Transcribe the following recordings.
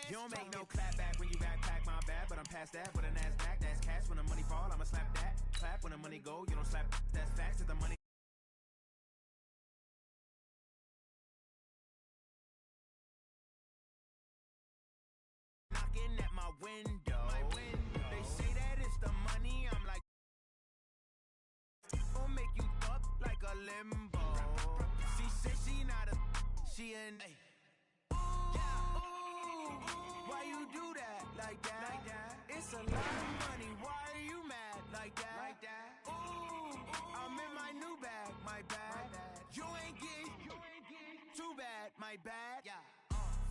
You don't make no clap back when you backpack my bad, but I'm past that with a NASDAQ. That's cash when the money fall, I'ma slap that. Clap when the money go, you don't slap. That's facts that the money. Knocking at my window. They say that it's the money. I'm like, gon' make you up like a limbo. She said she not a, she an. Why you do that like that? It's a lot of money. Why are you mad like that? Ooh, I'm in my new bag, my bad. You ain't getting too bad, my bad.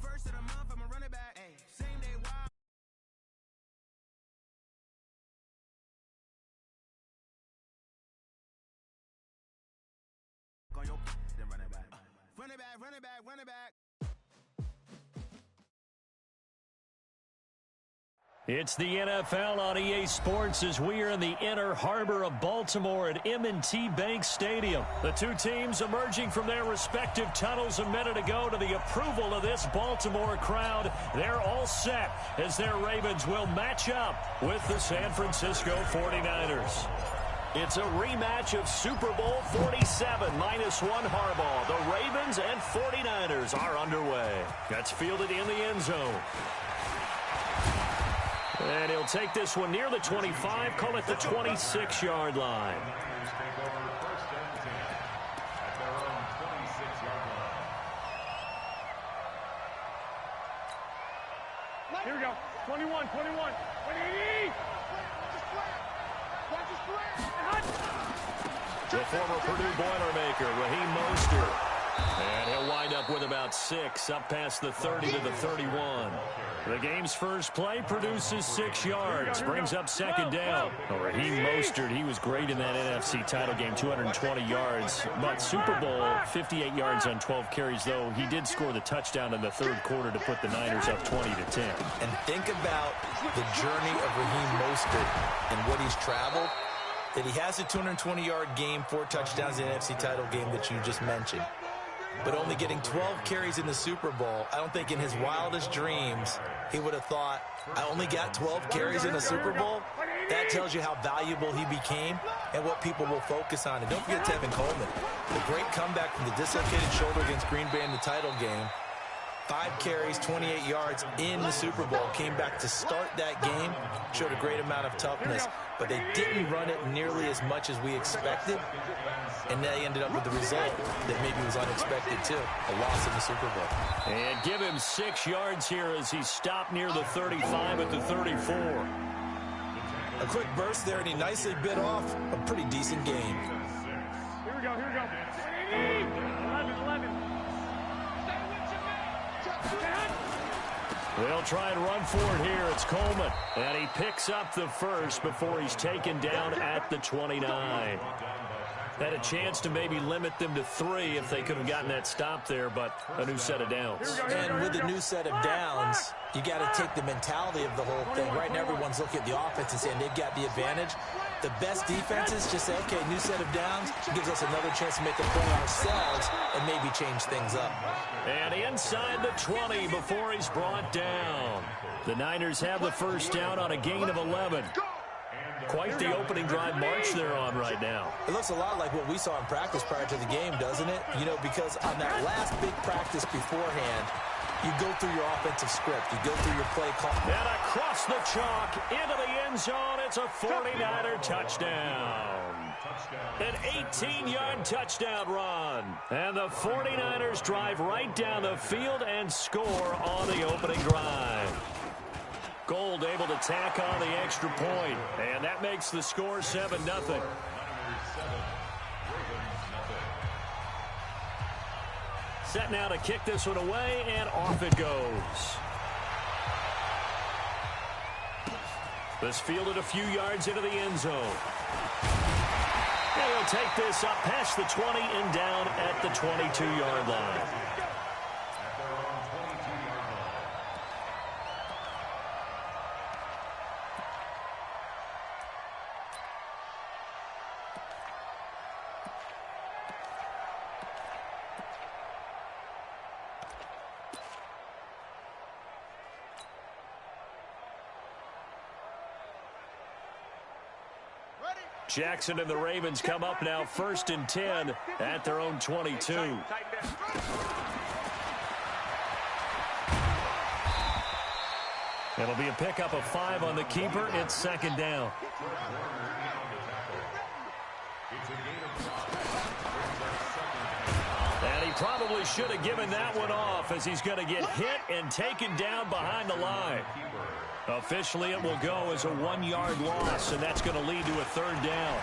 First of the month, I'ma run it back. Same day, wild. On your then run it back. Run it back, run it back, run it back. It's the NFL on EA Sports as we are in the inner harbor of Baltimore at M&T Bank Stadium. The two teams emerging from their respective tunnels a minute ago to the approval of this Baltimore crowd. They're all set as their Ravens will match up with the San Francisco 49ers. It's a rematch of Super Bowl 47 -1 Harbaugh. The Ravens and 49ers are underway. That's fielded in the end zone. And he'll take this one near the 25, call it the 26-yard line. Here we go. 21, 21. 180. The former Purdue Boilermaker, Raheem Mostert. And he'll wind up with about 6, up past the 30 to the 31. The game's first play produces 6 yards, brings up second down. Well, Raheem Mostert, he was great in that NFC title game, 220 yards. But Super Bowl, 58 yards on 12 carries, though he did score the touchdown in the third quarter to put the Niners up 20-10. And think about the journey of Raheem Mostert and what he's traveled. That he has a 220-yard game, 4 touchdowns in the NFC title game that you just mentioned. But only getting 12 carries in the Super Bowl, I don't think in his wildest dreams he would have thought, I only got 12 carries in the Super Bowl? That tells you how valuable he became and what people will focus on. And don't forget Tevin Coleman, the great comeback from the dislocated shoulder against Green Bay in the title game. 5 carries, 28 yards in the Super Bowl. Came back to start that game. Showed a great amount of toughness. But they didn't run it nearly as much as we expected. And they ended up with the result that maybe was unexpected, too. A loss in the Super Bowl. And give him 6 yards here as he stopped near the 35 at the 34. A quick burst there, and he nicely bit off a pretty decent game. Here we go, here we go. 11. They'll try and run for it here. It's Coleman. And he picks up the first before he's taken down at the 29. Had a chance to maybe limit them to 3 if they could have gotten that stop there, but a new set of downs. And with the new set of downs, you got to take the mentality of the whole thing. Right now, everyone's looking at the offense and saying they've got the advantage. The best defenses just say, okay, new set of downs. It gives us another chance to make a play ourselves and maybe change things up. And inside the 20 before he's brought down. The Niners have the first down on a gain of 11. Quite the opening drive march they're on right now. It looks a lot like what we saw in practice prior to the game, doesn't it? You know, because on that last big practice beforehand, you go through your offensive script. You go through your play call. And across the chalk, into the end zone, it's a 49er touchdown. An 18-yard touchdown run. And the 49ers drive right down the field and score on the opening drive. Gold able to tack on the extra point, and that makes the score 7-0. Set now to kick this one away, and off it goes. This fielded a few yards into the end zone. And he'll take this up past the 20 and down at the 22-yard line. Jackson and the Ravens come up now 1st and 10 at their own 22. It'll be a pickup of 5 on the keeper. It's 2nd down. And he probably should have given that one off as he's going to get hit and taken down behind the line. Officially, it will go as a 1-yard loss, and that's going to lead to a 3rd down.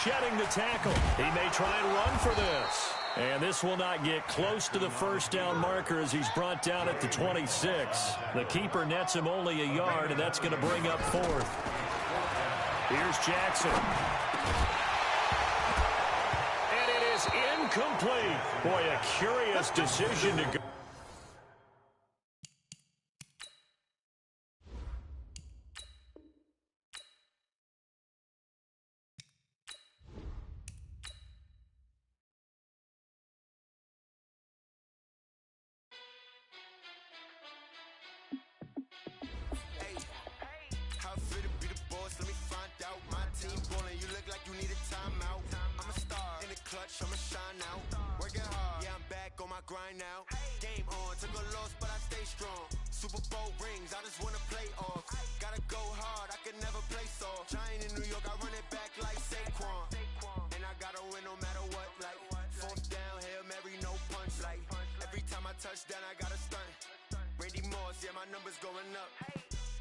Shedding the tackle. He may try and run for this. And this will not get close to the 1st down marker as he's brought down at the 26. The keeper nets him only a yard, and that's going to bring up 4th. Here's Jackson. And it is incomplete. Boy, a curious decision to go. I'ma shine out, working hard, yeah I'm back on my grind now. Game on, took a loss but I stay strong. Super Bowl rings, I just wanna play off. Gotta go hard, I can never play soft. Giant in New York, I run it back like Saquon. And I gotta win no matter what, like 4th down, Hail Mary, no punch. Like every time I touch down, I gotta stunt. Randy Moss, yeah my numbers going up.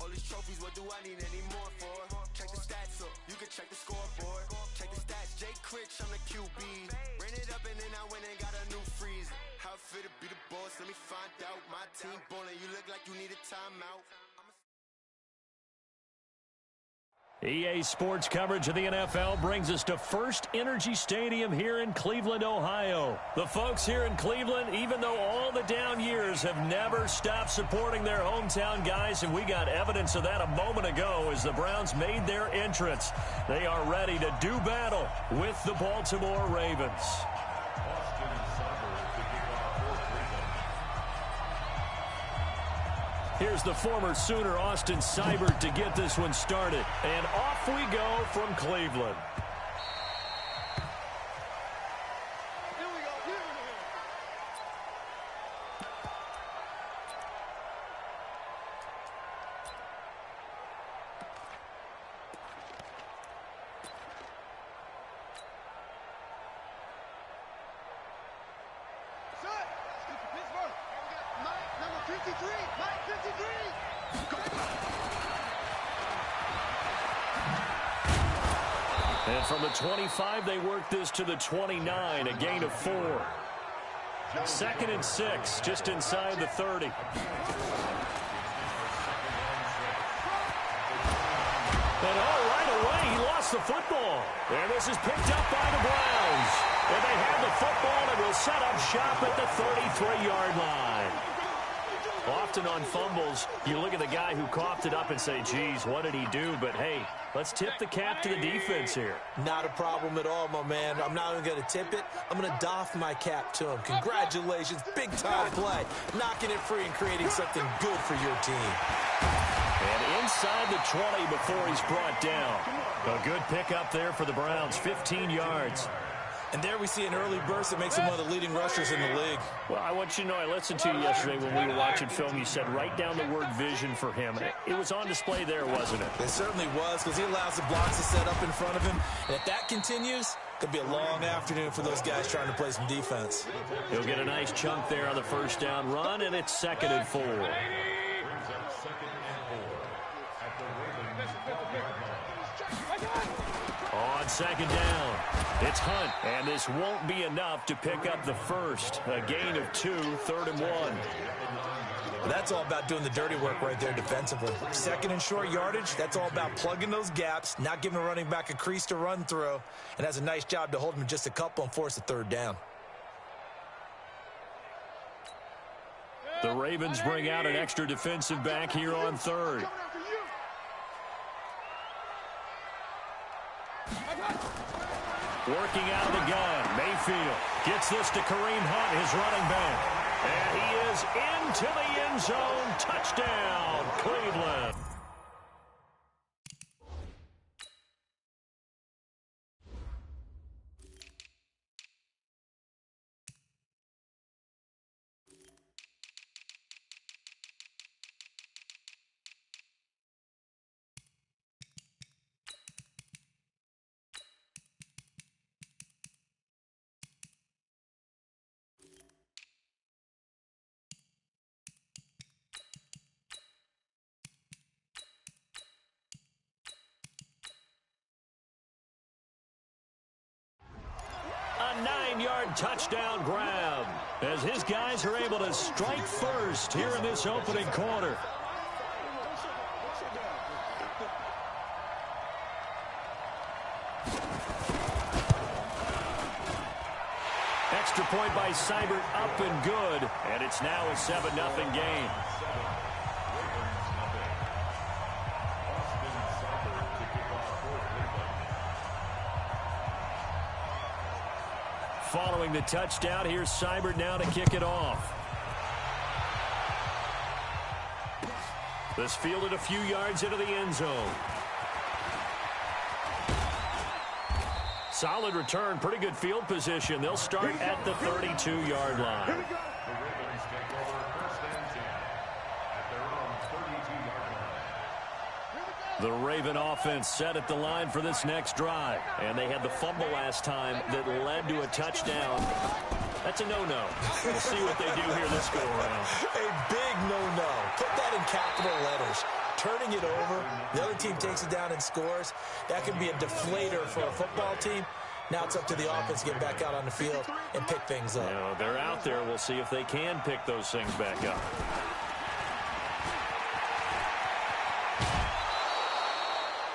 All these trophies, what do I need any more for? Check the stats up, you can check the scoreboard. Check the stats, Jay Critch, I'm the QB. Ran it up and then I went and got a new freeze. How it feel to be the boss, let me find out. My team ballin', you look like you need a timeout. EA Sports coverage of the NFL brings us to First Energy Stadium here in Cleveland, Ohio. The folks here in Cleveland, even though all the down years, have never stopped supporting their hometown guys, and we got evidence of that a moment ago as the Browns made their entrance. They are ready to do battle with the Baltimore Ravens. Here's the former Sooner, Austin Seibert, to get this one started. And off we go from Cleveland. And from the 25, they work this to the 29, a gain of 4. 2nd and 6, just inside the 30. And right away, he lost the football. And this is picked up by the Browns. And they have the football and will set up shop at the 33-yard line. Often on fumbles, you look at the guy who coughed it up and say, geez, what did he do? But, hey, let's tip the cap to the defense here. Not a problem at all, my man. I'm not even going to tip it. I'm going to doff my cap to him. Congratulations. Big-time play. Knocking it free and creating something good for your team. And inside the 20 before he's brought down. A good pickup there for the Browns, 15 yards. And there we see an early burst that makes him one of the leading rushers in the league. Well, I want you to know, I listened to you yesterday when we were watching film. You said write down the word vision for him. It was on display there, wasn't it? It certainly was, because he allows the blocks to set up in front of him. And if that continues, it could be a long afternoon for those guys trying to play some defense. He'll get a nice chunk there on the 1st down run, and it's 2nd and 4. On 2nd down, it's Hunt, and this won't be enough to pick up the first. A gain of 2, 3rd and 1. That's all about doing the dirty work right there defensively. 2nd and short yardage, that's all about plugging those gaps, not giving a running back a crease to run through, and has a nice job to hold him just a couple and force a 3rd down. The Ravens bring out an extra defensive back here on 3rd. Working out of the gun, Mayfield gets this to Kareem Hunt, his running back. And he is into the end zone. Touchdown, Cleveland. 30-yard touchdown grab as his guys are able to strike first here in this opening quarter. Extra point by Seibert, up and good, and it's now a 7-0 game. Following the touchdown, here's Seibert now to kick it off. This fielded a few yards into the end zone. Solid return, pretty good field position. They'll start at the 32-yard line. The Raven offense set at the line for this next drive. And they had the fumble last time that led to a touchdown. That's a no-no. We'll see what they do here this go-around. A big no-no. Put that in capital letters. Turning it over, the other team takes it down and scores. That can be a deflator for a football team. Now it's up to the offense to get back out on the field and pick things up. You know, they're out there. We'll see if they can pick those things back up.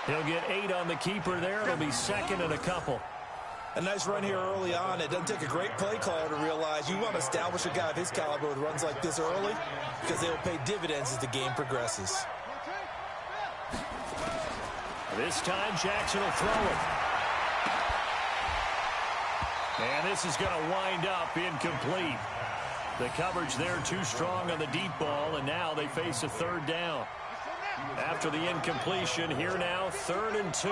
He'll get 8 on the keeper there. It'll be second and a couple. A nice run here early on. It doesn't take a great play caller to realize you want to establish a guy of his caliber who runs like this early because they will pay dividends as the game progresses. This time, Jackson will throw it. And this is going to wind up incomplete. The coverage there too strong on the deep ball, and now they face a third down. After the incompletion, here now, 3rd and 2.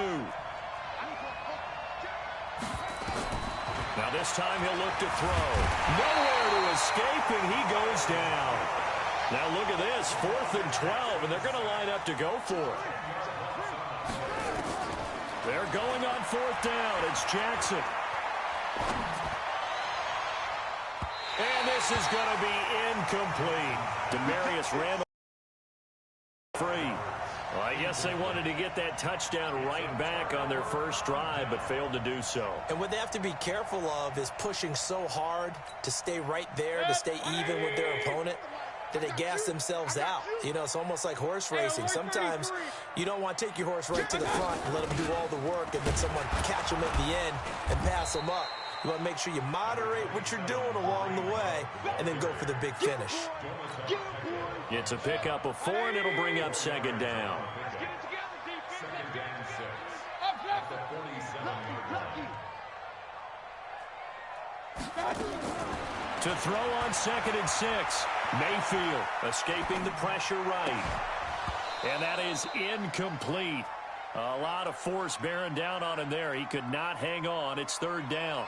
Now this time he'll look to throw. Nowhere to escape, and he goes down. Now look at this, 4th and 12, and they're going to line up to go for it. They're going on 4th down. It's Jackson. And this is going to be incomplete. Demarius Randall free. Well, I guess they wanted to get that touchdown right back on their first drive, but failed to do so. And what they have to be careful of is pushing so hard to stay right there, to stay even with their opponent, that they gas themselves out. You know, it's almost like horse racing. Sometimes you don't want to take your horse right to the front and let them do all the work and then someone catch them at the end and pass them up. You want to make sure you moderate what you're doing along the way and then go for the big finish. It's a pickup of 4, and it'll bring up 2nd down. To throw on 2nd and 6. Mayfield escaping the pressure right. And that is incomplete. A lot of force bearing down on him there. He could not hang on. It's 3rd down.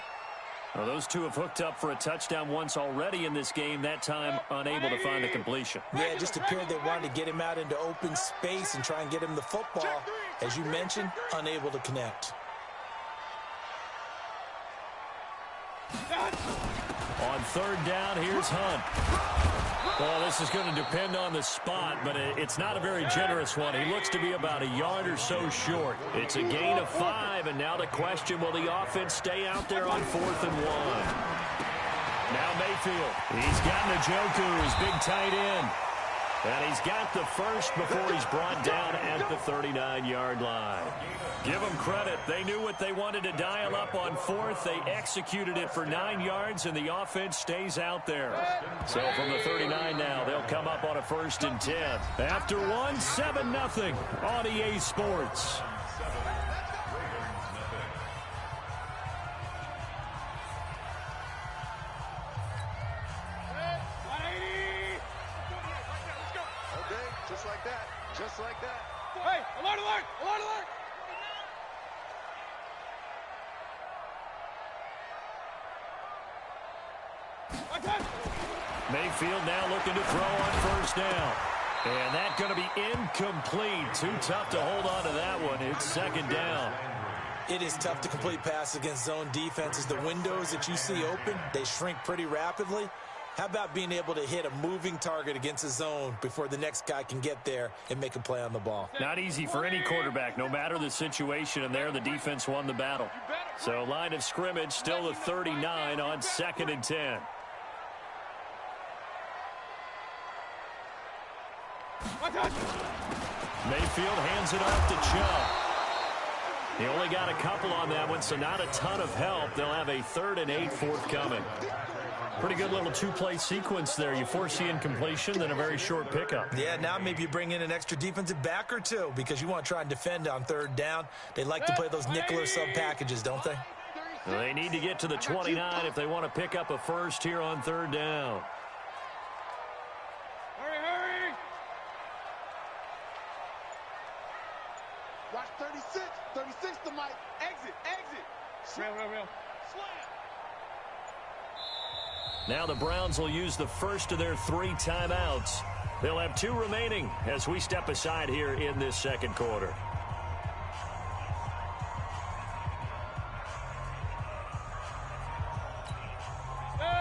Well, those two have hooked up for a touchdown once already in this game, that time unable to find the completion. Yeah, it just appeared they wanted to get him out into open space and try and get him the football. As you mentioned, unable to connect. On 3rd down, here's Hunt. Well, this is going to depend on the spot, but it's not a very generous one. He looks to be about a yard or so short. It's a gain of 5, and now the question, will the offense stay out there on 4th and 1? Now Mayfield. He's got Njoku, his big tight end. And he's got the first before he's brought down at the 39-yard line. Give them credit. They knew what they wanted to dial up on 4th. They executed it for 9 yards, and the offense stays out there. So from the 39 now, they'll come up on a 1st and 10. After 7-0 on EA Sports. Just like that. Hey, alert, alert, alert, alert. Mayfield now looking to throw on 1st down. And that's going to be incomplete. Too tough to hold on to that one. It's 2nd down. It is tough to complete passes against zone defenses. The windows that you see open, they shrink pretty rapidly. How about being able to hit a moving target against a zone before the next guy can get there and make a play on the ball? Not easy for any quarterback, no matter the situation, and there the defense won the battle. So line of scrimmage, still the 39 on 2nd and 10. Mayfield hands it off to Chubb. He only got a couple on that one, so not a ton of help. They'll have a 3rd and 8 forthcoming. Pretty good little two-play sequence there. You force the incompletion, then a very short pickup. Yeah, now maybe you bring in an extra defensive back or two because you want to try and defend on 3rd down. They like to play those nickel or sub packages, don't they? Well, they need to get to the 29 if they want to pick up a first here on 3rd down. Hurry! Watch 36. 36 to Mike. Exit. Real. Now the Browns will use the first of their 3 timeouts. They'll have 2 remaining as we step aside here in this 2nd quarter.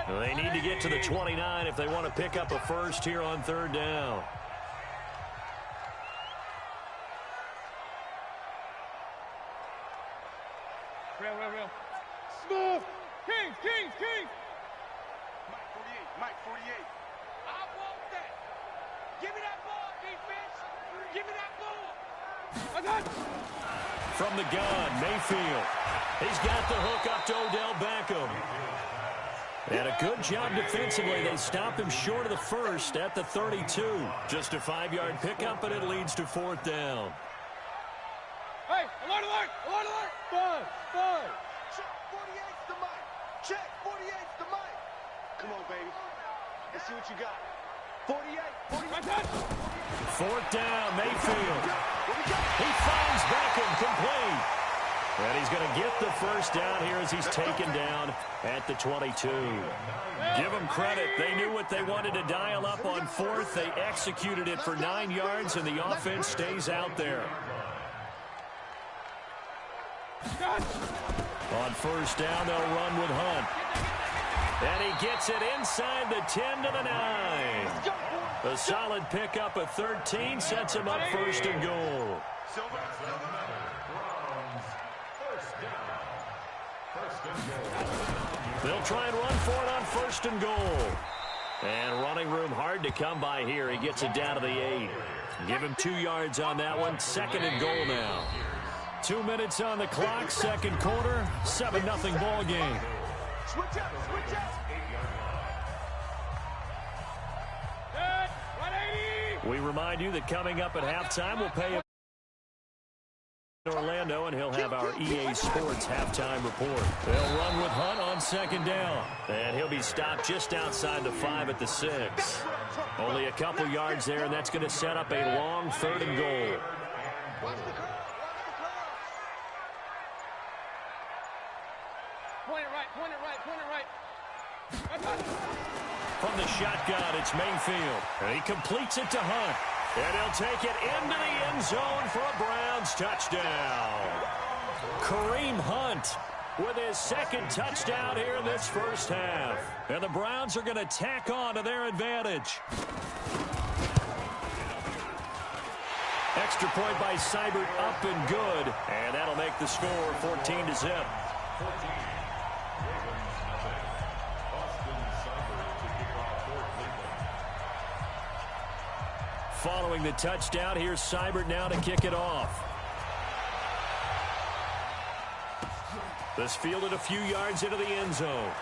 Well, they need to get to the 29 if they want to pick up a first here on 3rd down. Real. Smooth. Kings. Mike 48. I want that. Give me that ball, defense. Give me that ball. From the gun, Mayfield. He's got the hook up to Odell Beckham. And a good job defensively. They stop him short of the first at the 32. Just a 5-yard pickup, and it leads to 4th down. Hey, alert! Five. Check 48's the Mike. Check 48's the Mike. Come on, baby. Let's see what you got. 48. 4th down, Mayfield. He finds Beckham complete. And he's going to get the first down here as he's taken down at the 22. Give them credit. They knew what they wanted to dial up on 4th. They executed it for 9 yards, and the offense stays out there. On 1st down, they'll run with Hunt. And he gets it inside the 10 to the 9. A solid pickup of 13 sets him up 1st and goal. They'll try and run for it on 1st and goal. And running room hard to come by here. He gets it down to the 8. Give him 2 yards on that one. 2nd and goal now. 2 minutes on the clock, 2nd quarter, 7-0 ball game. Switch up. We remind you that coming up at halftime, we'll pay Orlando, and he'll have our EA Sports halftime report. They'll run with Hunt on 2nd down, and he'll be stopped just outside the 5 at the 6. Only a couple yards there, and that's going to set up a long 3rd and goal. Point it right. From the shotgun, it's Mayfield. And he completes it to Hunt. And he'll take it into the end zone for a Browns touchdown. Kareem Hunt with his 2nd touchdown here in this 1st half. And the Browns are going to tack on to their advantage. Extra point by Seibert, up and good. And that'll make the score 14-0. Following the touchdown, here's Seibert now to kick it off. This fielded a few yards into the end zone.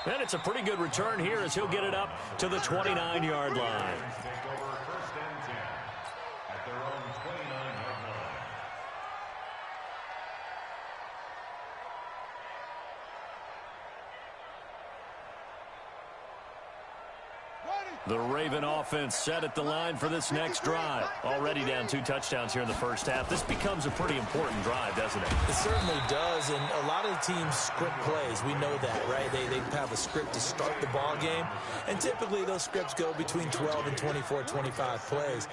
And it's a pretty good return here as he'll get it up to the 29-yard line. The Raven offense set at the line for this next drive. Already down 2 touchdowns here in the 1st half. This becomes a pretty important drive, doesn't it? It certainly does, and a lot of the teams script plays. We know that, right? They have a script to start the ball game, and typically those scripts go between 12 and 24, 25 plays.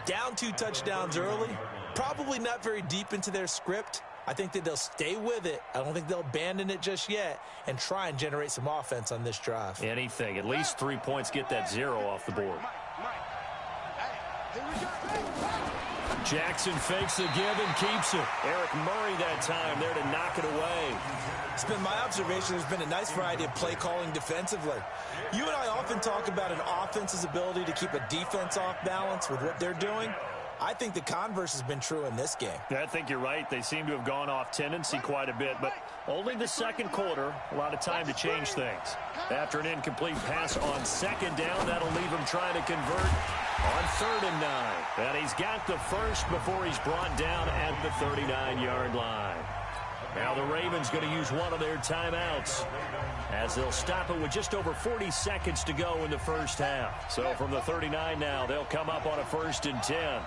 Down 2 touchdowns early, probably not very deep into their script. I think that they'll stay with it. I don't think they'll abandon it just yet and try and generate some offense on this drive. Anything. At least 3 points, get that 0 off the board. Jackson fakes the give and keeps it. Eric Murray that time there to knock it away. It's been my observation there's been a nice variety of play calling defensively. You and I often talk about an offense's ability to keep a defense off balance with what they're doing. I think the converse has been true in this game. I think you're right. They seem to have gone off tendency quite a bit, but only the second quarter, a lot of time to change things. After an incomplete pass on second down, that'll leave him trying to convert on 3rd and 9. And he's got the first before he's brought down at the 39-yard line. Now the Ravens going to use one of their timeouts as they'll stop it with just over 40 seconds to go in the first half. So from the 39 now, they'll come up on a 1st and 10.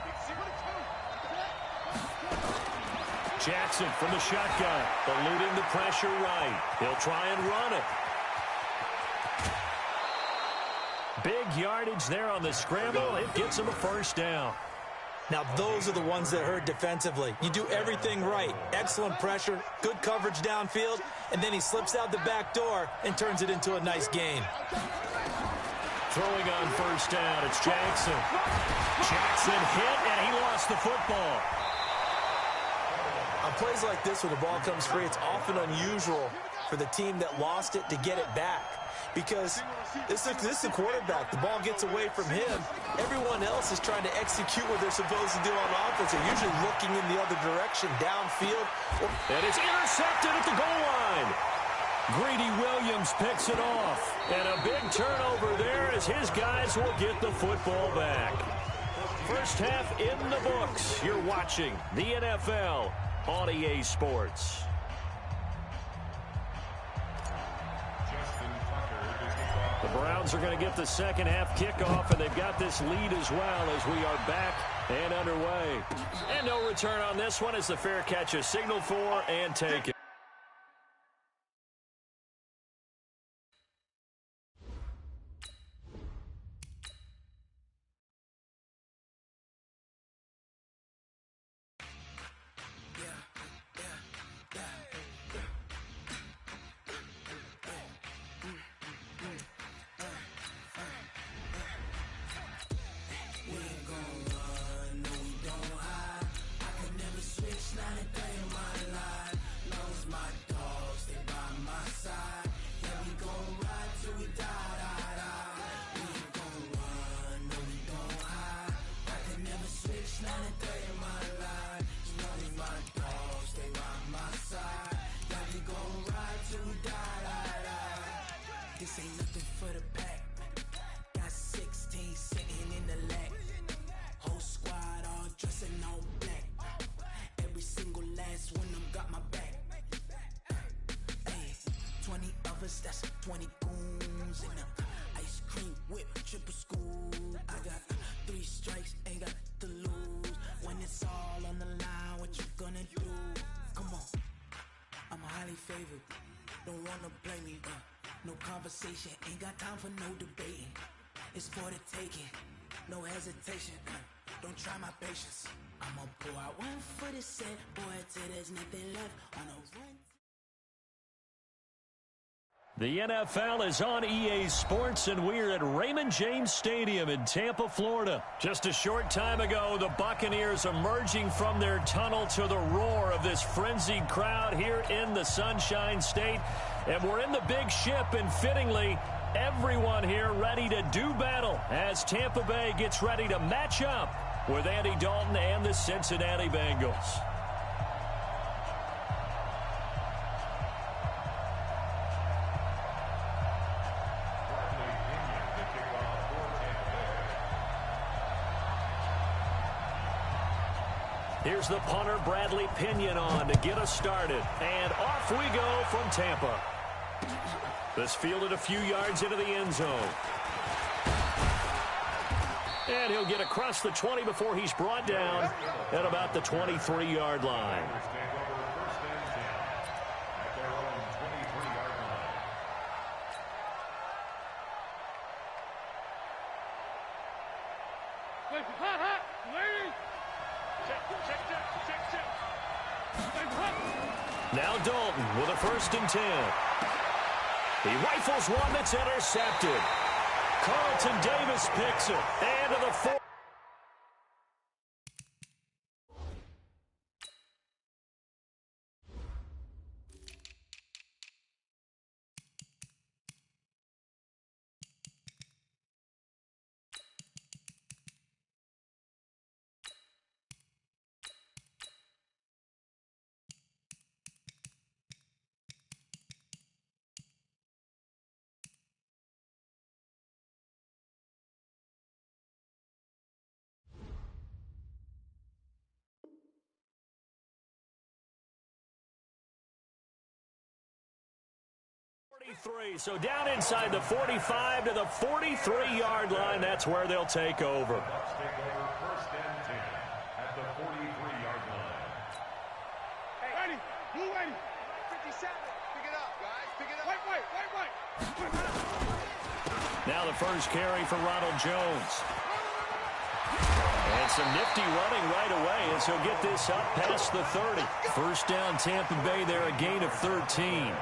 Jackson from the shotgun, eluding the pressure right. He'll try and run it. Big yardage there on the scramble. It gets him a 1st down. Now, those are the ones that hurt defensively. You do everything right. Excellent pressure, good coverage downfield, and then he slips out the back door and turns it into a nice gain. Throwing on 1st down, it's Jackson. Jackson hit, and he lost the football. On plays like this, when the ball comes free, it's often unusual for the team that lost it to get it back. Because this is the quarterback. The ball gets away from him. Everyone else is trying to execute what they're supposed to do on offense. They're usually looking in the other direction, downfield. And it's intercepted at the goal line. Greedy Williams picks it off. And a big turnover there as his guys will get the football back. First half in the books. You're watching the NFL on EA Sports. The Browns are going to get the second half kickoff, and they've got this lead as well as we are back and underway. And no return on this one as the fair catch is signaled for and taken. This ain't nothing for the pack. Got 16 sitting in the lag. Whole squad all dressing all black. Every single last one of them got my back. Hey, 20 of us, that's 20 goons in the ice cream whip, triple school. I got 3 strikes, ain't got to lose. When it's all on the line, what you gonna do? Come on, I'm highly favored. Don't wanna blame me, no conversation, ain't got time for no debating. It's for the taking, no hesitation. Don't try my patience. I'ma pull out one for the set, boy, till there's nothing left on a run. The NFL is on EA Sports, and we're at Raymond James Stadium in Tampa, Florida. Just a short time ago, the Buccaneers emerging from their tunnel to the roar of this frenzied crowd here in the Sunshine State. And we're in the big ship, and fittingly, everyone here ready to do battle as Tampa Bay gets ready to match up with Andy Dalton and the Cincinnati Bengals. Here's the punter, Bradley Pinion, on to get us started. And off we go from Tampa. This fielded a few yards into the end zone. And he'll get across the 20 before he's brought down at about the 23-yard line. Now Dalton with a 1st and 10. He rifles one that's intercepted. Carlton Davis picks it. And to the 4. So down inside the 45 to the 43-yard line. That's where they'll take over. Bucks take over 1st and 10 at the 43-yard line. Hey, ready. Blue ready. 57. Pick it up, guys. Pick it up. Wait. Now the first carry for Ronald Jones. And some nifty running right away as he'll get this up past the 30. First down Tampa Bay there, a gain of 13.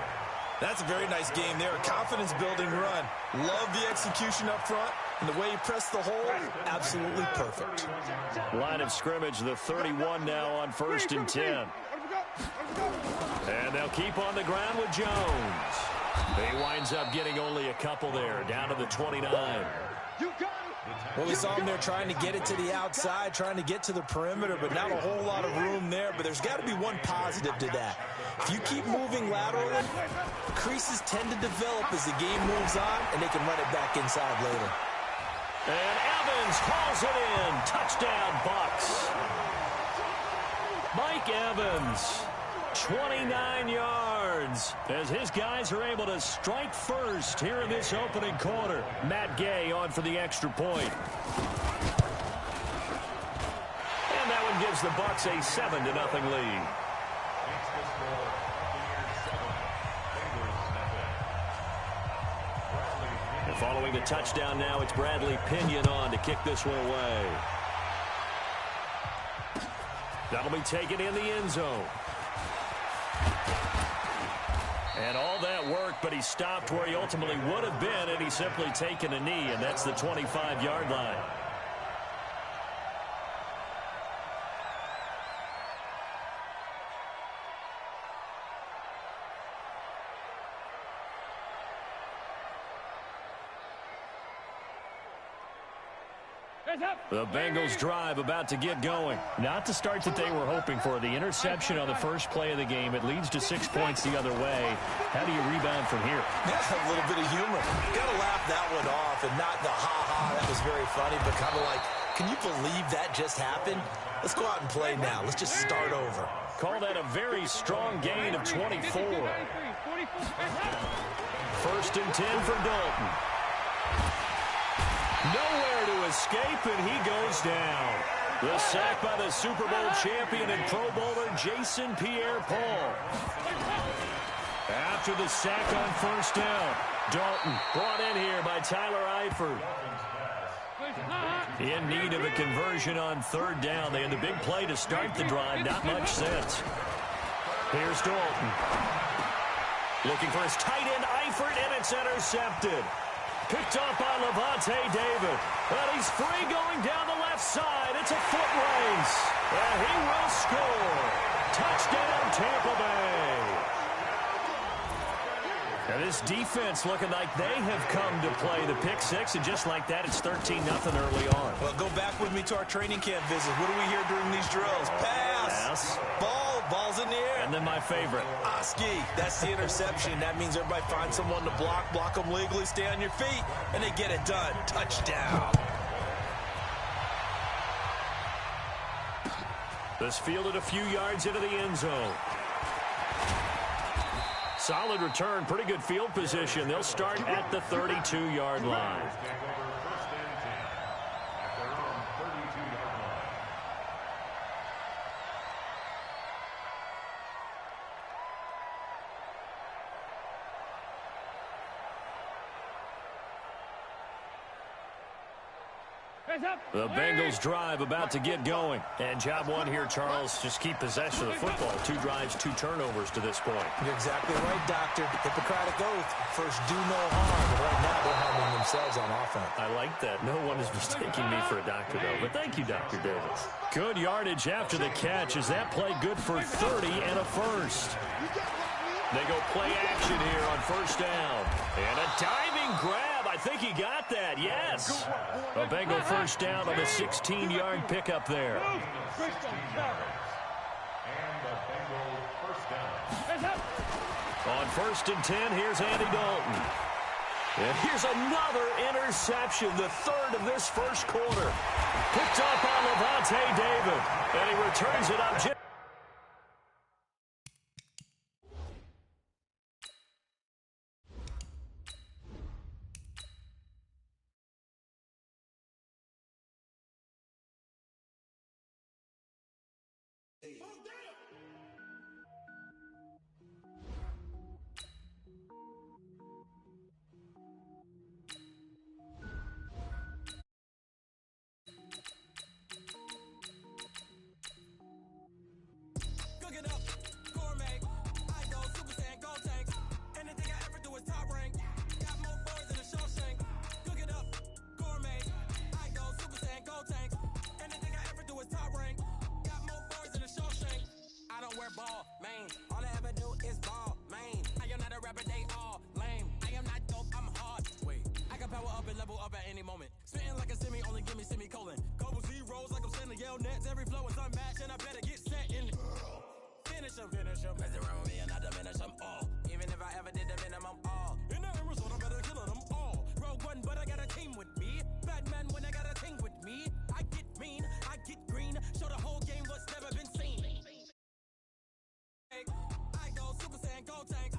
That's a very nice game there. A confidence-building run. Love the execution up front. And the way he pressed the hole, absolutely perfect. Line of scrimmage, the 31 now on 1st and 10. And they'll keep on the ground with Jones. He winds up getting only a couple there, down to the 29. Well, we saw him there trying to get it to the outside, trying to get to the perimeter, but not a whole lot of room there. But there's got to be one positive to that. If you keep moving laterally, creases tend to develop as the game moves on, and they can run it back inside later. And Evans hauls it in. Touchdown, Bucks. Mike Evans, 29 yards, as his guys are able to strike first here in this opening quarter. Matt Gay on for the extra point. And that one gives the Bucks a 7-0 lead. And following the touchdown now, it's Bradley Pinion on to kick this one away. That'll be taken in the end zone. And all that work, but he stopped where he ultimately would have been, and he's simply taken a knee, and that's the 25-yard line. The Bengals drive about to get going. Not the start that they were hoping for. The interception on the first play of the game. It leads to 6 points the other way. How do you rebound from here? Yeah, a little bit of humor. Got to laugh that one off, and not the ha-ha, that was very funny, but kind of like, can you believe that just happened? Let's go out and play now. Let's just start over. Call that a very strong gain of 24. 1st and 10 for Dalton. Nowhere to escape, and he goes down. The sack by the Super Bowl champion and Pro Bowler Jason Pierre-Paul. After the sack on first down, Dalton brought in here by Tyler Eifert. In need of a conversion on third down. They had the big play to start the drive. Not much sense. Here's Dalton. Looking for his tight end, Eifert, and it's intercepted. Picked up by Levante David. But he's free going down the left side. It's a foot race. And he will score. Touchdown, Tampa Bay. Now this defense looking like they have come to play the pick six, and just like that, it's 13-0 early on. Well, go back with me to our training camp visit. What do we hear during these drills? Pass. Ball's in the air. And then my favorite. Oski, that's the interception. That means everybody finds someone to block them legally, stay on your feet, and they get it done. Touchdown. This fielded a few yards into the end zone. Solid return, pretty good field position. They'll start at the 32-yard line. The Bengals drive about to get going. And job one here, Charles, just keep possession of the football. 2 drives, 2 turnovers to this point. You're exactly right, Doctor. Hippocratic oath. First, do no harm. But right now, they're harming themselves on offense. I like that. No one is mistaking me for a doctor, though. But thank you, Dr. Davis. Good yardage after the catch. Is that play good for 30 and a first? They go play action here on first down. And a diving grab. I think he got that. Yes. A Bengal first down on the 16-yard pickup there. And the Bengals first down. On 1st and 10, here's Andy Dalton. And here's another interception, the 3rd of this first quarter. Picked up on Levante David. And he returns it up. Ball, man. All I ever do is ball, man. I am not a rapper, they all lame. I am not dope, I'm hard. Wait, I can power up and level up at any moment. Spitting like a semi, only give me semicolon. Couple zeros like I'm sending yell nets. Every flow is unmatched, and I better get set in. Finish them. Mess around with me and I diminish them all. Even if I ever did the minimum all. In that result, I better kill them all. Rogue one, but I got a team with me. Batman when I got a team with me. I get mean, I get green. Show the whole game what's never been seen. I go Super Saiyan, Gold Tank.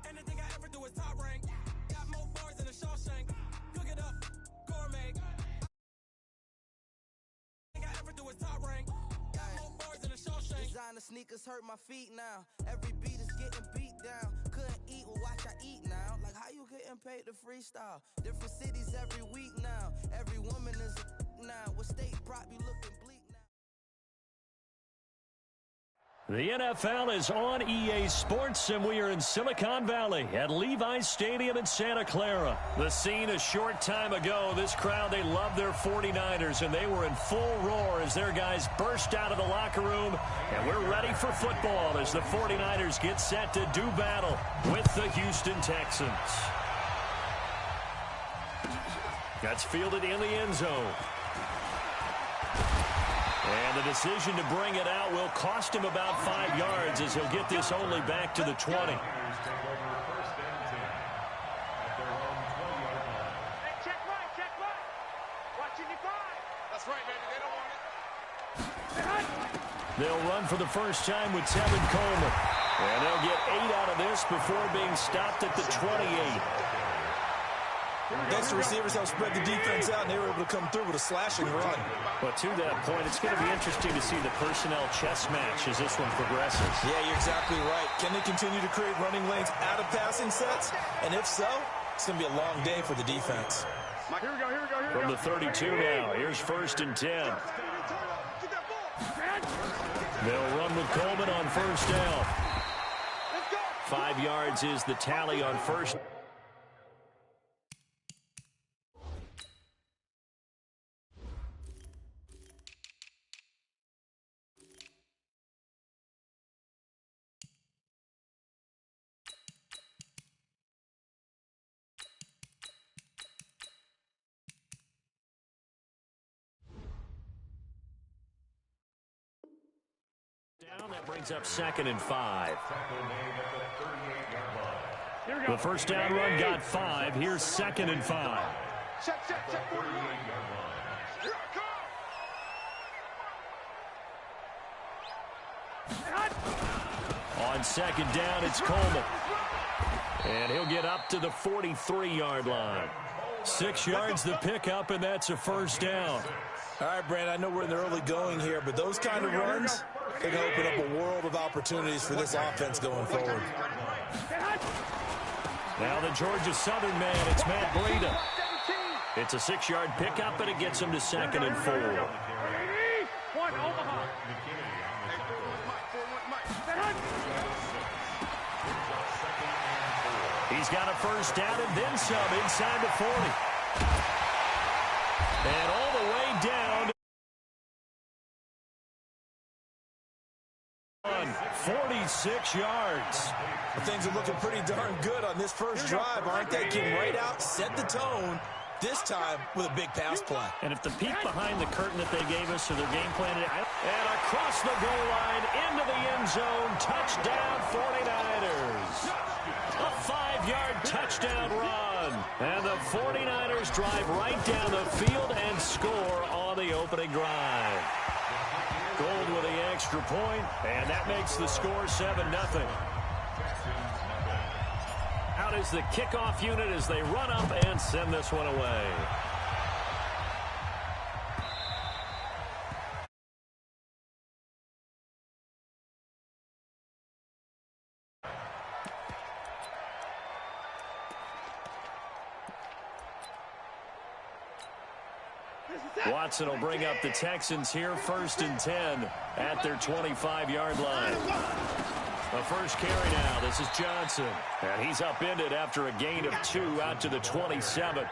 Anything I ever do is top rank. Got more bars than a Shawshank. Cook it up, gourmet. Anything I ever do is top rank. Got more bars than a Shawshank. Designer sneakers hurt my feet now. Every beat is getting beat down. Couldn't eat, well watch I eat now. Like how you getting paid to freestyle? Different cities every week now. Every woman is a now. What state prop you looking bleak now? The NFL is on EA Sports, and we are in Silicon Valley at Levi's Stadium in Santa Clara. The scene a short time ago, this crowd, they love their 49ers, and they were in full roar as their guys burst out of the locker room, and we're ready for football as the 49ers get set to do battle with the Houston Texans. That's fielded in the end zone. And the decision to bring it out will cost him about 5 yards as he'll get this only back to the 20. Take over 1st and 10 at their own 20-yard line. Hey, check right. Watching you five. That's right, baby. They don't want it. They'll run for the first time with Tevin Coleman. And they'll get 8 out of this before being stopped at the 28. Extra receivers help spread the defense out, and they were able to come through with a slashing run. But to that point, it's going to be interesting to see the personnel chess match as this one progresses. Yeah, you're exactly right. Can they continue to create running lanes out of passing sets? And if so, it's going to be a long day for the defense. Here we go. From the 32 now, here's 1st and 10. They'll run with Coleman on first down. 5 yards is the tally on first. That brings up 2nd and 5. The first down run got 5. Here's 2nd and 5. Check. Here I come. On 2nd down, it's Coleman. And he'll get up to the 43-yard line. 6 yards the pickup, and that's a first down. All right, Brandon, I know we're in the early going here, but those kind of runs, they can open up a world of opportunities for this offense going forward. Now the Georgia Southern man, it's Matt Breida. It's a 6-yard pickup, and it gets him to 2nd and 4. One, Omaha. He's got a first down and then some inside the 40. And all the way down. 46 yards. Things are looking pretty darn good on this first drive, aren't they? Came right out, set the tone, this time with a big pass play. And if the peek behind the curtain that they gave us to their game plan, and across the goal line, into the end zone, touchdown 49ers. A 5-yard touchdown run. And the 49ers drive right down the field and score on the opening drive. Gold with the extra point, and that makes the score 7-0. Out is the kickoff unit as they run up and send this one away. Watson will bring up the Texans here, 1st and 10 at their 25-yard line. The first carry now. This is Johnson. And he's upended after a gain of 2 out to the 27.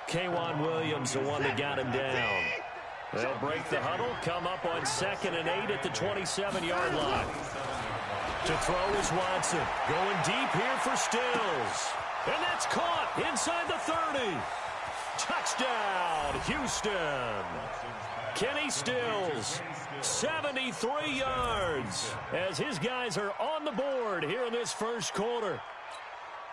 K'Wan Williams, the one that got him down. They'll break the huddle, come up on 2nd and 8 at the 27-yard line. To throw is Watson. Going deep here for Stills. And that's caught inside the 30. Touchdown, Houston. Kenny Stills, 73 yards, as his guys are on the board here in this first quarter.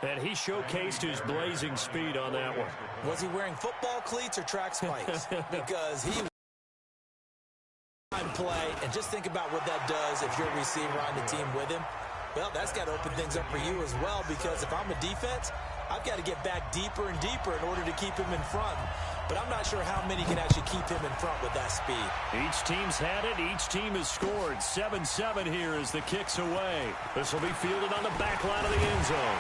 And he showcased his blazing speed on that one. Was he wearing football cleats or track spikes? Because he play, and just think about what that does if you're a receiver on the team with him. Well, that's got to open things up for you as well, because if I'm a defense, I've got to get back deeper and deeper in order to keep him in front. But I'm not sure how many can actually keep him in front with that speed. Each team's had it. Each team has scored. 7-7 here as the kick's away. This will be fielded on the back line of the end zone.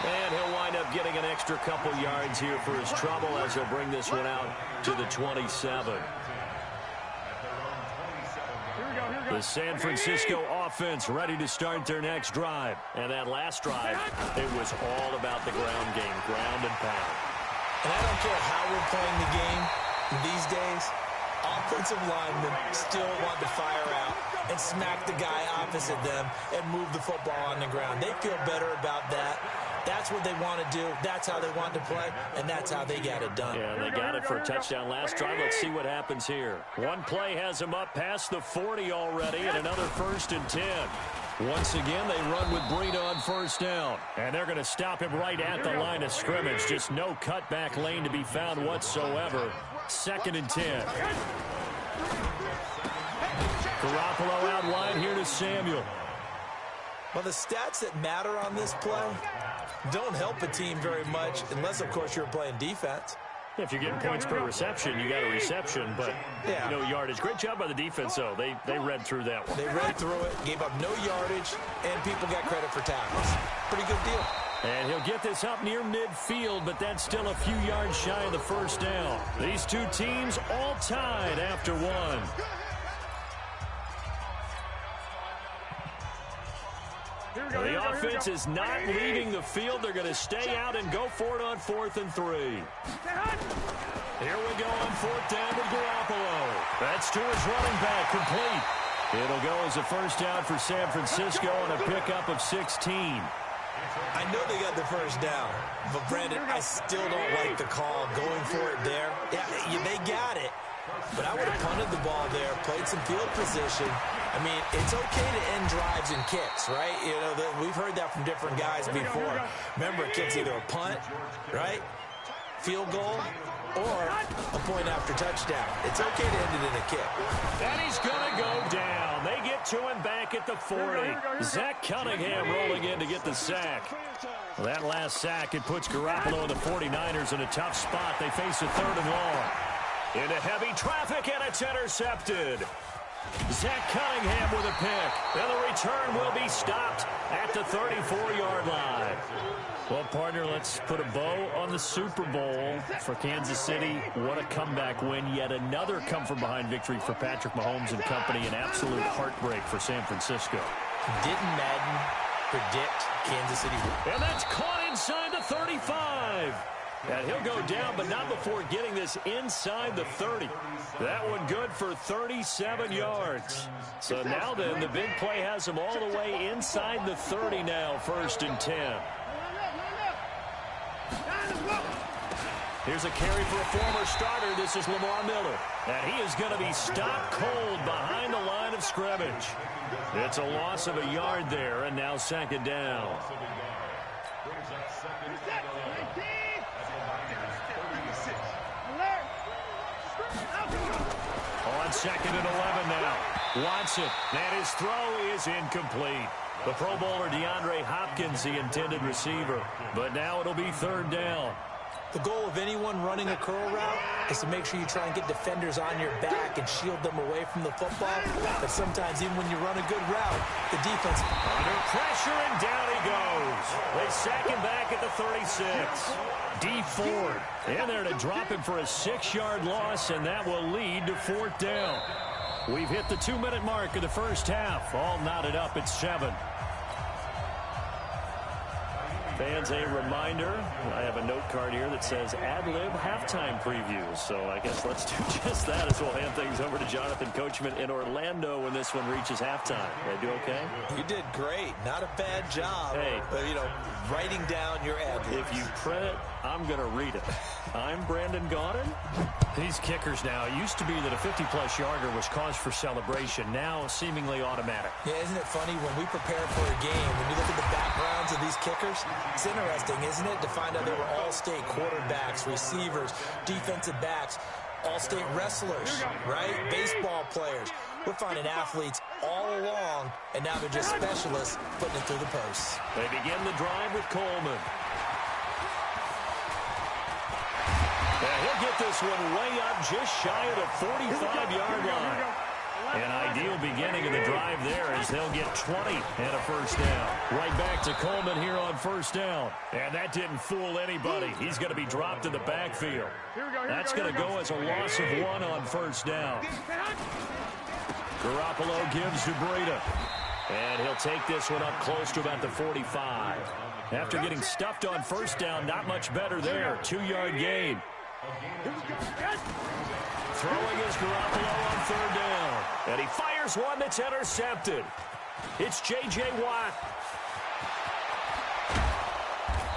And he'll wind up getting an extra couple yards here for his trouble as he'll bring this one out to the 27. The San Francisco offense ready to start their next drive. And that last drive, it was all about the ground game, ground and pound. And I don't care how we're playing the game these days, offensive linemen still want to fire out and smack the guy opposite them and move the football on the ground. They feel better about that. That's what they want to do. That's how they want to play, and that's how they got it done. Yeah, they got it for a touchdown last drive. Let's see what happens here. One play has them up past the 40 already, and another 1st and 10. Once again, they run with Breida on first down. And they're going to stop him right at the line of scrimmage. Just no cutback lane to be found whatsoever. 2nd and 10. Garoppolo out wide here to Samuel. Well, the stats that matter on this play don't help a team very much unless, of course, you're playing defense. If you're getting points per reception, you got a reception, but no yardage. Great job by the defense, though. They read through that one. They read through it, gave up no yardage, and people got credit for tackles. Pretty good deal. And he'll get this up near midfield, but that's still a few yards shy of the first down. These two teams all tied after one. The offense is not leaving the field. They're going to stay out and go for it on 4th and 3. Here we go on 4th down with Garoppolo. That's to his running back, complete. It'll go as a first down for San Francisco on a pickup of 16. I know they got the first down, but Brandon, I still don't like the call going for it there. Yeah, they got it, but I would have punted the ball there, played some field position. I mean, it's okay to end drives and kicks, right? You know, we've heard that from different guys before. Remember, a kick's either a punt, right, field goal, or a point after touchdown. It's okay to end it in a kick. And he's going to go down. They get to him back at the 40. Zach Cunningham rolling in to get the sack. Well, that last sack, it puts Garoppolo and the 49ers in a tough spot. They face a 3rd and long. Into heavy traffic, and it's intercepted. Zach Cunningham with a pick. And the return will be stopped at the 34-yard line. Well, partner, let's put a bow on the Super Bowl for Kansas City. What a comeback win. Yet another come-from-behind victory for Patrick Mahomes and company. An absolute heartbreak for San Francisco. Didn't Madden predict Kansas City? And that's caught inside the 35. And he'll go down, but not before getting this inside the 30. That one good for 37 yards. So now then, the big play has him all the way inside the 30 now, 1st and 10. Here's a carry for a former starter. This is Lamar Miller. And he is going to be stopped cold behind the line of scrimmage. It's a loss of a yard there, and now 2nd down. On 2nd and 11 now. Watson, and his throw is incomplete. The Pro Bowler DeAndre Hopkins, the intended receiver. But now it'll be 3rd down. The goal of anyone running a curl route is to make sure you try and get defenders on your back and shield them away from the football. But sometimes even when you run a good route, the defense... Under pressure, and down he goes. They sack him back at the 36. D Ford in there to drop him for a 6-yard loss, and that will lead to 4th down. We've hit the 2-minute mark of the first half. All knotted up at 7. Fans, a reminder, I have a note card here that says ad-lib halftime previews. So I guess let's do just that as we'll hand things over to Jonathan Coachman in Orlando when this one reaches halftime. Did I do okay? You did great. Not a bad job. Hey. Writing down your ad-libs. If you print it, I'm going to read it. I'm Brandon Gaudin. These kickers now, it used to be that a 50-plus yarder was cause for celebration. Now seemingly automatic. Yeah, isn't it funny when we prepare for a game, when you look at the backgrounds of these kickers, it's interesting, isn't it, to find out they were all-state quarterbacks, receivers, defensive backs, all-state wrestlers, right? Baseball players. We're finding athletes all along, and now they're just specialists putting it through the posts. They begin the drive with Coleman. And he'll get this one way up just shy of the 45-yard line. An ideal beginning of the drive there as they'll get 20 and a 1st down. Right back to Coleman here on 1st down. And that didn't fool anybody. He's going to be dropped in the backfield. That's going to go as a loss of 1 on 1st down. Garoppolo gives to Breida. And he'll take this one up close to about the 45. After getting stuffed on 1st down, not much better there. 2-yard gain. Throwing is Garoppolo on 3rd down. And he fires one that's intercepted. It's J.J. Watt.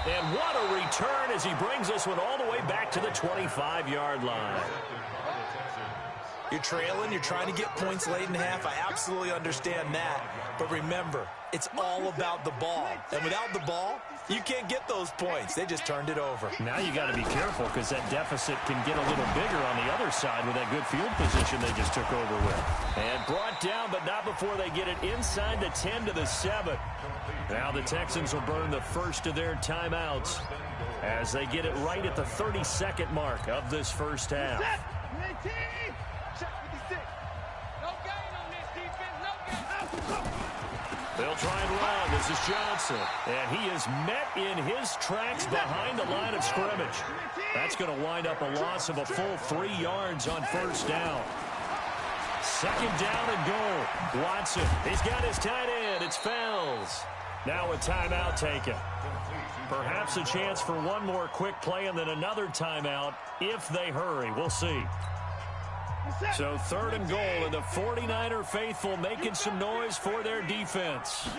And what a return as he brings this one all the way back to the 25-yard line. You're trailing, you're trying to get points late in the half. I absolutely understand that. But remember, it's all about the ball. And without the ball, you can't get those points. They just turned it over. Now you got to be careful because that deficit can get a little bigger on the other side with that good field position they just took over with. And brought down, but not before they get it inside the 10 to the 7. Now the Texans will burn the first of their timeouts as they get it right at the 32nd mark of this first half. They'll try and run. This is Johnson. And he is met in his tracks behind the line of scrimmage. That's going to wind up a loss of a full 3 yards on 1st down. 2nd down and goal. Watson, he's got his tight end. It's Fells. Now a timeout taken. Perhaps a chance for one more quick play and then another timeout if they hurry. We'll see. So 3rd and goal, and the 49er faithful making some noise for their defense.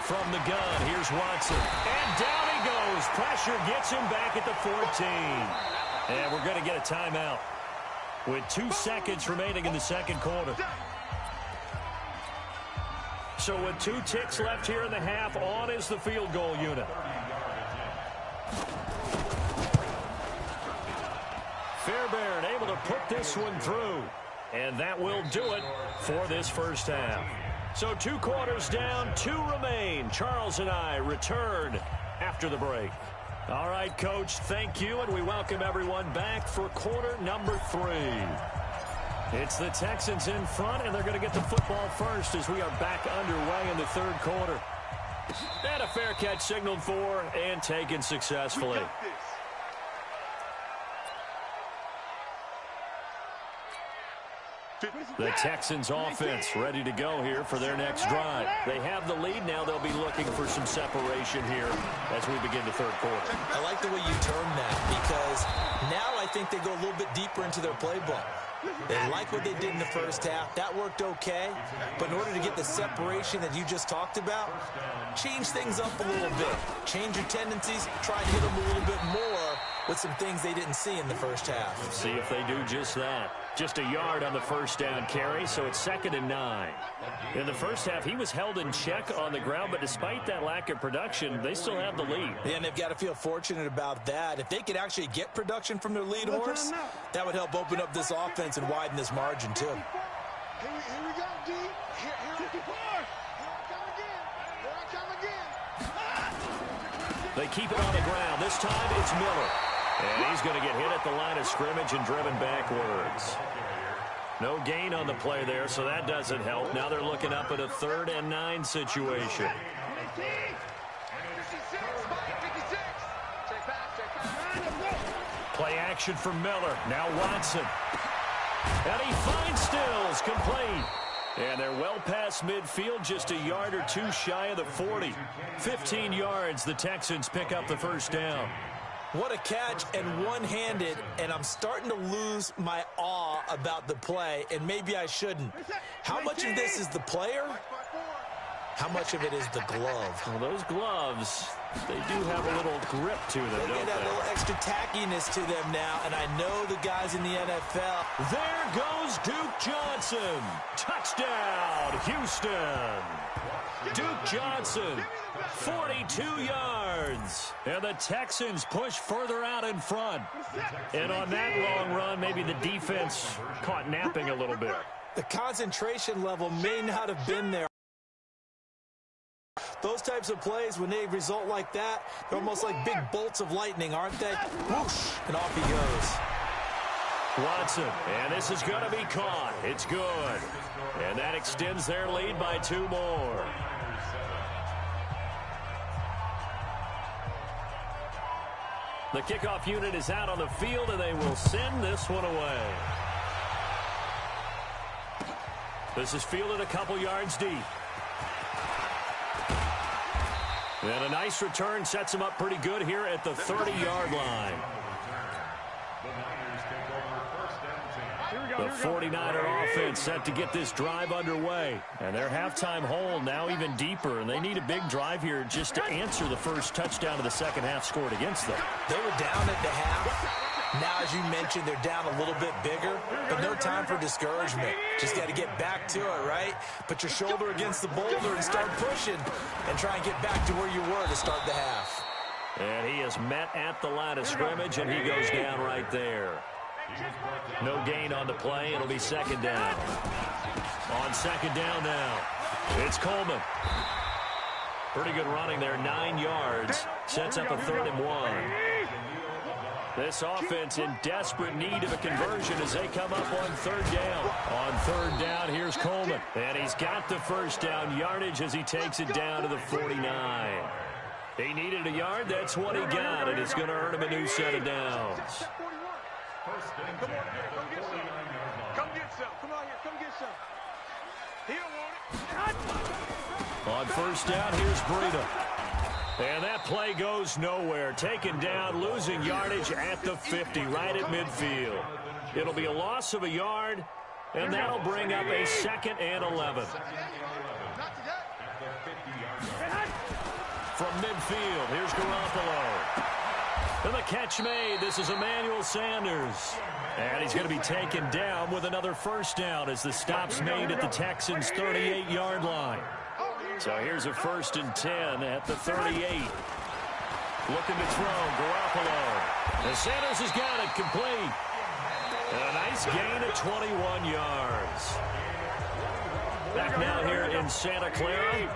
From the gun, here's Watson. And down he goes. Pressure gets him back at the 14. And we're going to get a timeout with 2 seconds remaining in the 2nd quarter. So with 2 ticks left here in the half, on is the field goal unit. Fairbairn able to put this one through. And that will do it for this first half. So 2 quarters down, 2 remain. Charles and I return after the break. All right, Coach, thank you, and we welcome everyone back for quarter number 3. It's the Texans in front, and they're going to get the football first as we are back underway in the third quarter. And a fair catch signaled for and taken successfully. The Texans offense ready to go here for their next drive. They have the lead now. They'll be looking for some separation here as we begin the third quarter. I like the way you term that because now I think they go a little bit deeper into their playbook. They like what they did in the first half. That worked okay. But in order to get the separation that you just talked about, change things up a little bit. Change your tendencies. Try to hit them a little bit more with some things they didn't see in the first half. See if they do just that. Just a yard on the first down carry, so it's 2nd and 9. In the first half, he was held in check on the ground, but despite that lack of production, they still have the lead. Yeah, and they've got to feel fortunate about that. If they could actually get production from their lead horse, that would help open up this offense and widen this margin, too. Here we go, D. Here I come again. They keep it on the ground. This time it's Miller. And he's going to get hit at the line of scrimmage and driven backwards. No gain on the play there, so that doesn't help. Now they're looking up at a 3rd and 9 situation. Play action for Miller. Now Watson. And he finds Stills, complete. And they're well past midfield, just a yard or two shy of the 40. 15 yards, the Texans pick up the first down. What a catch, and one-handed, and I'm starting to lose my awe about the play, and maybe I shouldn't. How much of this is the player? How much of it is the glove? Well, those gloves, they do have a little grip to them, They don't get that they? little extra tackiness to them now, and I know the guys in the NFL. There goes Duke Johnson. Touchdown, Houston. Duke Johnson, 42 yards. And the Texans push further out in front. And on that long run, maybe the defense caught napping a little bit. The concentration level may not have been there. Those types of plays, when they result like that, they're almost like big bolts of lightning, aren't they? Whoosh, and off he goes. Watson, and this is going to be caught. It's good. And that extends their lead by 2 more. The kickoff unit is out on the field, and they will send this one away. This is fielded a couple yards deep. And a nice return sets him up pretty good here at the 30-yard line. The 49er offense set to get this drive underway. And their halftime hole now even deeper. And they need a big drive here just to answer the first touchdown of the second half scored against them. They were down at the half. Now, as you mentioned, they're down a little bit bigger, but no time for discouragement. Just got to get back to it, right? Put your shoulder against the boulder and start pushing and try and get back to where you were to start the half. And he is met at the line of scrimmage, and he goes down right there. No gain on the play. It'll be 2nd down. On 2nd down now, it's Coleman. Pretty good running there, 9 yards. Sets up a 3rd and 1. This offense in desperate need of a conversion as they come up on 3rd down. On 3rd down, here's Coleman. And he's got the first down yardage as he takes it down to the 49. He needed a yard. That's what he got, and it's going to earn him a new set of downs. Come get some. Come on here. Come get some. He don't want it. On 1st down, here's Breida. And that play goes nowhere. Taken down, losing yardage at the 50, right at midfield. It'll be a loss of a yard, and that'll bring up a 2nd and 11. From midfield, here's Garoppolo. And the catch made. This is Emmanuel Sanders. And he's going to be taken down with another 1st down as the stop's made at the Texans' 38-yard line. So here's a 1st and 10 at the 38. Looking to throw, Garoppolo. And Sanders has got it, complete. And a nice gain of 21 yards. Back now here in Santa Clara.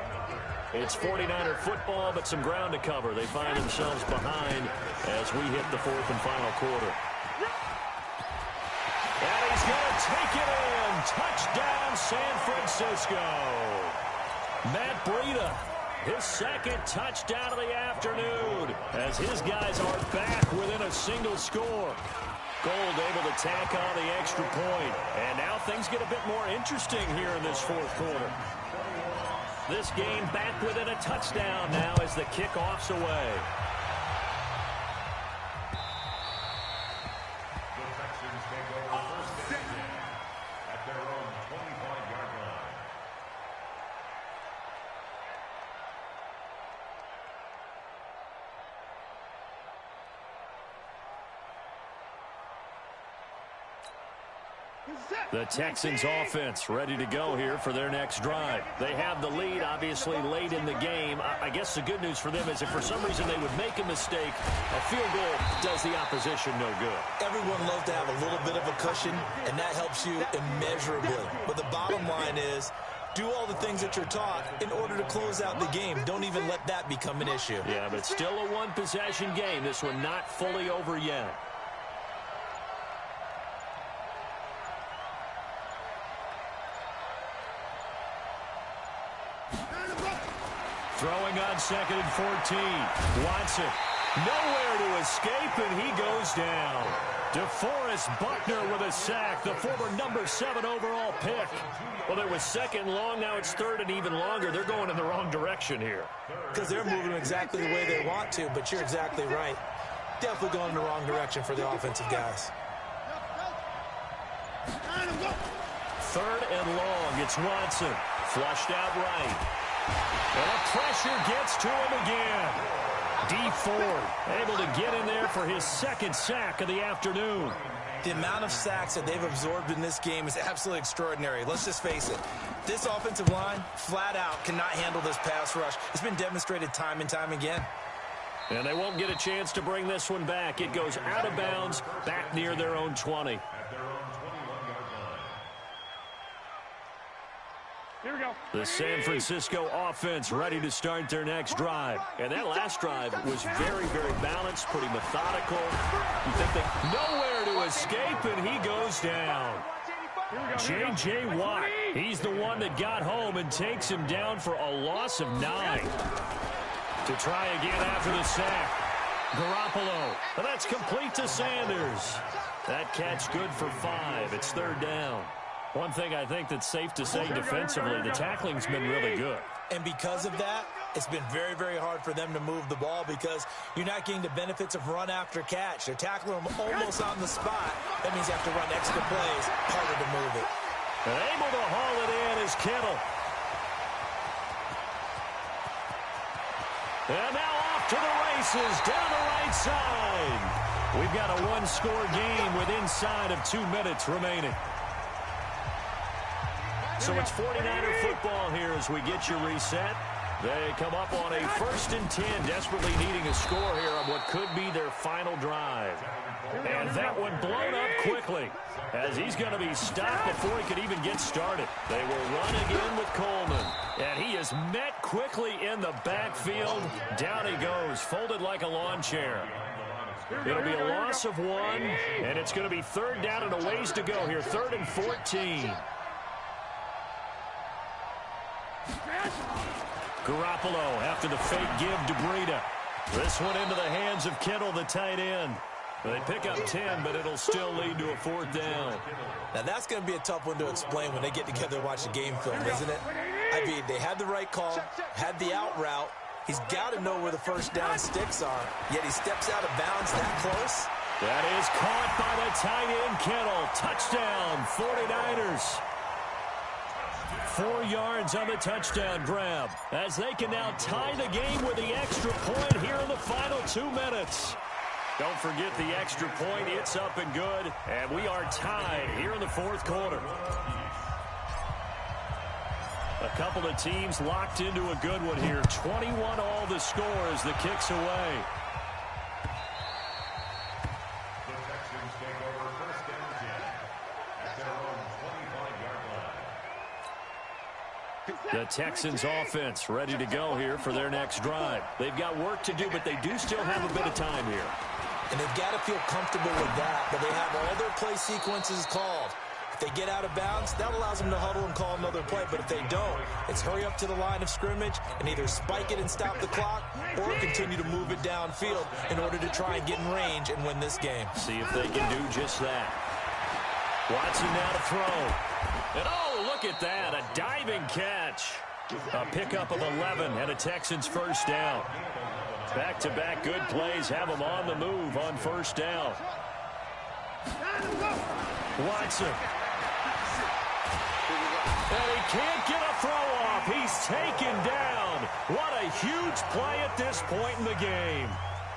It's 49er football, but some ground to cover. They find themselves behind as we hit the 4th and final quarter. And he's going to take it in. Touchdown, San Francisco. Matt Breida, his second touchdown of the afternoon, as his guys are back within a single score. Gold able to tack on the extra point. And now things get a bit more interesting here in this fourth quarter. This game back within a touchdown now as the kickoff's away. The Texans take over first and 10 at their own 25-yard line. The Texans offense ready to go here for their next drive. They have the lead, obviously, late in the game. I guess the good news for them is if for some reason they would make a mistake, a field goal does the opposition no good. Everyone loves to have a little bit of a cushion, and that helps you immeasurably. But the bottom line is, do all the things that you're taught in order to close out the game. Don't even let that become an issue. Yeah, but still a one-possession game. This one not fully over yet. Throwing on 2nd and 14. Watson, nowhere to escape, and he goes down. DeForest Buckner with a sack, the former number 7 overall pick. Well, it was 2nd and long, now it's 3rd and even longer. They're going in the wrong direction here. Because they're moving exactly the way they want to, but you're exactly right. Definitely going in the wrong direction for the offensive guys. 3rd and long, it's Watson. Flushed out right. And the pressure gets to him again. D Ford able to get in there for his 2nd sack of the afternoon. The amount of sacks that they've absorbed in this game is absolutely extraordinary. Let's just face it. This offensive line, flat out, cannot handle this pass rush. It's been demonstrated time and time again. And they won't get a chance to bring this one back. It goes out of bounds, back near their own 20. At their own 21-yard line. Here we go. The San Francisco offense ready to start their next drive. And that last drive was very, very balanced, pretty methodical. You think they nowhere to escape, and he goes down. J.J. Watt, he's the one that got home and takes him down for a loss of 9. To try again after the sack. Garoppolo, and that's complete to Sanders. That catch good for 5. It's 3rd down. One thing I think that's safe to say defensively, the tackling's been really good. And because of that, it's been very, very hard for them to move the ball because you're not getting the benefits of run after catch. They're tackling them almost on the spot. That means you have to run extra plays, harder to move it. And able to haul it in is Kittle. And now off to the races, down the right side. We've got a one-score game with inside of 2 minutes remaining. So it's 49er football here as we get your reset. They come up on a 1st and 10, desperately needing a score here on what could be their final drive. And that one blown up quickly as he's going to be stopped before he could even get started. They will run again with Coleman. And he is met quickly in the backfield. Down he goes, folded like a lawn chair. It'll be a loss of 1, and it's going to be 3rd down and a ways to go here, 3rd and 14. Garoppolo after the fake give to Breida. This one into the hands of Kittle, the tight end. They pick up 10, but it'll still lead to a 4th down. Now, that's going to be a tough one to explain when they get together and watch the game film, isn't it? I mean, they had the right call, had the out route. He's got to know where the 1st down sticks are, yet he steps out of bounds that close. That is caught by the tight end, Kittle. Touchdown, 49ers. 4 yards on the touchdown grab as they can now tie the game with the extra point here in the final 2 minutes. Don't forget the extra point. It's up and good, and we are tied here in the 4th quarter. A couple of teams locked into a good one here. 21 all the score as the kick's away. The Texans take over 1st and 10 at their own 25-yard line. The Texans offense ready to go here for their next drive. They've got work to do, but they do still have a bit of time here. And they've got to feel comfortable with that, but they have all their play sequences called. If they get out of bounds, that allows them to huddle and call another play. But if they don't, it's hurry up to the line of scrimmage and either spike it and stop the clock or continue to move it downfield in order to try and get in range and win this game. See if they can do just that. Watson now to throw. And oh, look at that, a diving catch. A pickup of 11 and a Texans first down. Back-to-back good plays have them on the move on first down. Watson. And he can't get a throw off. He's taken down. What a huge play at this point in the game.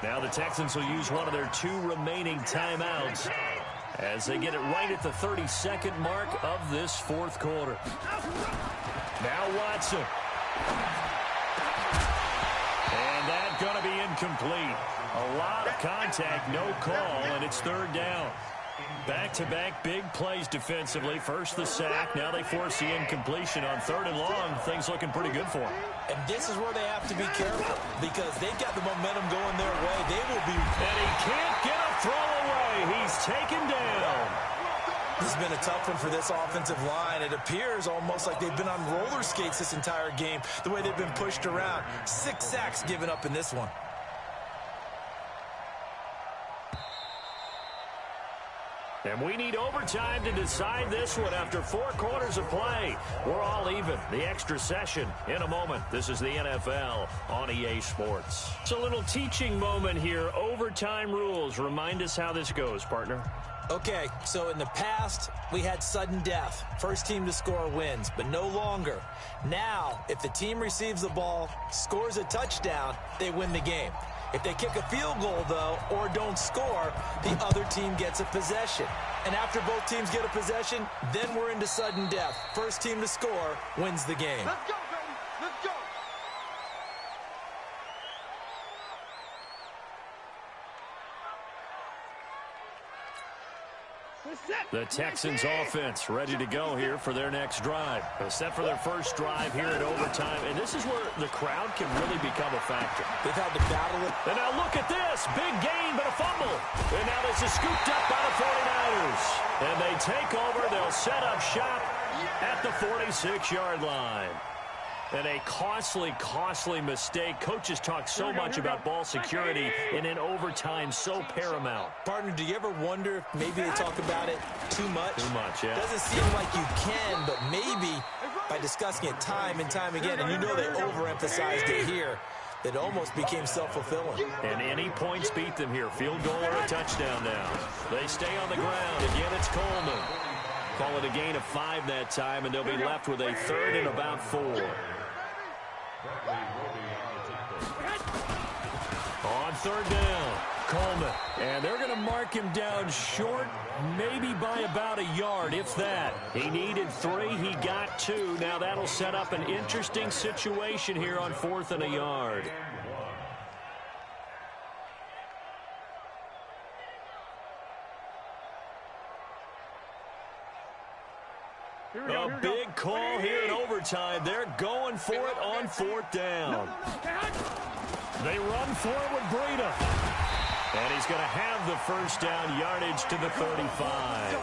Now the Texans will use one of their 2 remaining timeouts as they get it right at the 32nd mark of this fourth quarter. Now Watson. And that's going to be incomplete. A lot of contact, no call, and it's third down. Back-to-back big plays defensively. First the sack. Now they force the incompletion on third and long. Things looking pretty good for them. And this is where they have to be careful because they've got the momentum going their way. They will be... And he can't get a throw away. He's taken down. This has been a tough one for this offensive line. It appears almost like they've been on roller skates this entire game, the way they've been pushed around. 6 sacks given up in this one. And we need overtime to decide this one after 4 quarters of play. We're all even. The extra session in a moment. This is the NFL on EA Sports. It's a little teaching moment here. Overtime rules. Remind us how this goes, partner. Okay, so in the past, we had sudden death. First team to score wins, but no longer. Now, if the team receives the ball, scores a touchdown, they win the game. If they kick a field goal, though, or don't score, the other team gets a possession. And after both teams get a possession, then we're into sudden death. First team to score wins the game. Let's go, baby. Let's go. The Texans offense ready to go here for their next drive. Set for their first drive here in overtime. And this is where the crowd can really become a factor. They've had to battle it. And now look at this. Big gain, but a fumble. And now this is scooped up by the 49ers. And they take over. They'll set up shop at the 46-yard line. And a costly, costly mistake. Coaches talk so much about ball security, and in overtime, so paramount. Partner, do you ever wonder if maybe they talk about it too much? Too much, yeah. Doesn't seem like you can, but maybe by discussing it time and time again, and you know they overemphasized it here, it almost became self-fulfilling. And any points beat them here. Field goal or a touchdown now. They stay on the ground. Again, it's Coleman. Call it a gain of 5 that time, and they'll be left with a 3rd and about 4. On third down, Coleman. And they're going to mark him down short, maybe by about a yard, if that. He needed 3. He got 2. Now that'll set up an interesting situation here on 4th and a yard. A big call here in overtime. They're going for it on 4th down. They run for it with Breida. And he's going to have the first down yardage to the 35.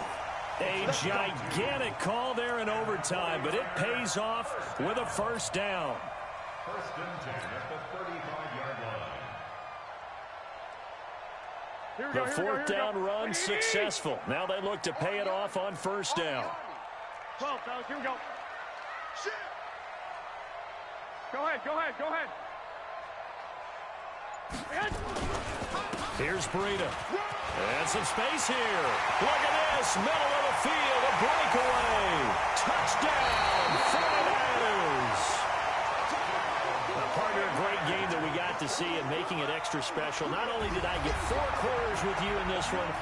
A gigantic call there in overtime, but it pays off with a first down. First and 10 at the 35-yard line. The 4th down run successful. Now they look to pay it off on first down. 12, fellas, here we go. Go ahead. Here's Breida. And some space here. Look at this. Middle of the field. A breakaway. Touchdown. 49ers. Partner, a great game that we got to see and making it extra special. Not only did I get 4 quarters with you in this one,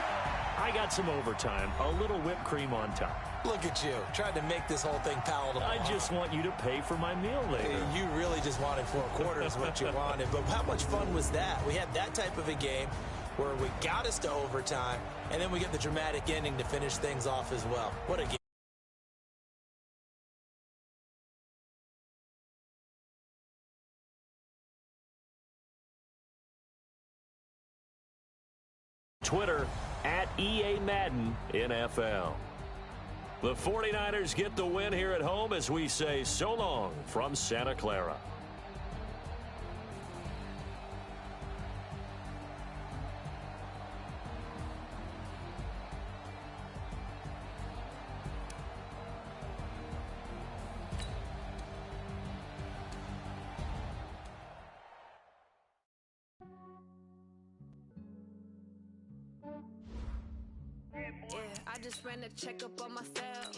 I got some overtime. A little whipped cream on top. Look at you, trying to make this whole thing palatable. I just want you to pay for my meal later. You really just wanted 4 quarters what you wanted. But how much fun was that? We had that type of a game where we got us to overtime, and then we get the dramatic ending to finish things off as well. What a game. Twitter @EA Madden NFL. The 49ers get the win here at home as we say so long from Santa Clara. Yeah, I just ran a checkup on myself.